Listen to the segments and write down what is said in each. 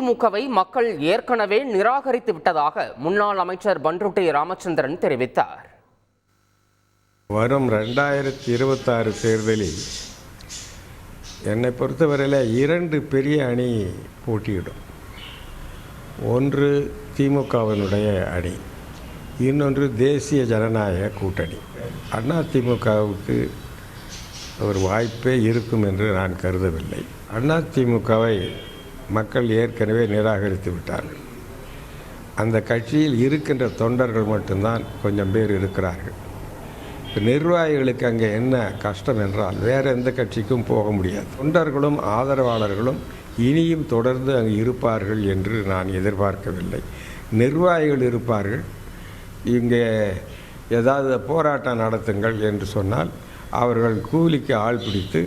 அதிமுகவை மக்கள் ஏற்கனவே நிராகரித்து விட்டதாக முன்னாள் அமைச்சர் பண்ருட்டி ராமச்சந்திரன் தெரிவித்தார். வரும் 2026 தேர்தலில் என்னை பொறுத்தவரையில் 2 பெரிய அணி போட்டியிடும். ஒன்று திமுகவினுடைய அணி, இன்னொன்று தேசிய ஜனநாயக கூட்டணி. அதிமுகவுக்கு ஒரு வாய்ப்பே இருக்கும் என்று நான் கருதவில்லை. அதிமுகவை மக்கள் ஏற்கனவே நிராகரித்து விட்டார்கள். அந்த கட்சியில் இருக்கின்ற தொண்டர்கள் மட்டும்தான் கொஞ்சம் பேர் இருக்கிறார்கள். நிர்வாகிகளுக்கு அங்கே என்ன கஷ்டம் என்றால் வேறு எந்த கட்சிக்கும் போக முடியாது. தொண்டர்களும் ஆதரவாளர்களும் இனியும் தொடர்ந்து அங்கு இருப்பார்கள் என்று நான் எதிர்பார்க்கவில்லை. நிர்வாகிகள் இருப்பார்கள். இங்கே ஏதாவது போராட்டம் நடத்துங்கள் என்று சொன்னால் அவர்கள் கூலிக்கு ஆள் பிடித்து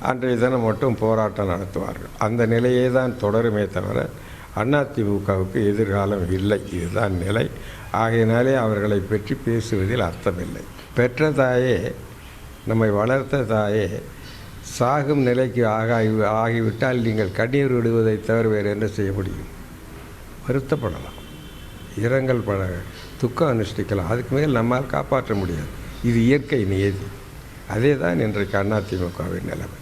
அன்றைய தினம் மட்டும் போராட்டம் நடத்துவார்கள். அந்த நிலையே தான் தொடருமே தவிர அதிமுகவுக்கு எதிர்காலம் இல்லை. இதுதான் நிலை. ஆகையினாலே அவர்களை பற்றி பேசுவதில் அர்த்தமில்லை. பெற்ற தாயே, நம்மை வளர்த்த தாயே சாகும் நிலைக்கு ஆகிவிட்டால் நீங்கள் கண்ணீர் விடுவதை தவிர வேறு என்ன செய்ய முடியும்? வருத்தப்படலாம், இரங்கல் துக்கம் அனுஷ்டிக்கலாம். அதுக்கு மேல் நம்மால் காப்பாற்ற முடியாது. இது இயற்கை நியதி. அதே தான் இன்றைக்கு அதிமுகவின் நிலைமை.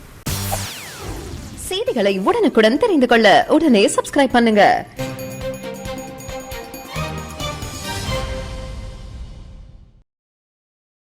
செய்திகளை உடனுக்குடன் தெரிந்து கொள்ள உடனே சப்ஸ்கிரைப் பண்ணுங்க.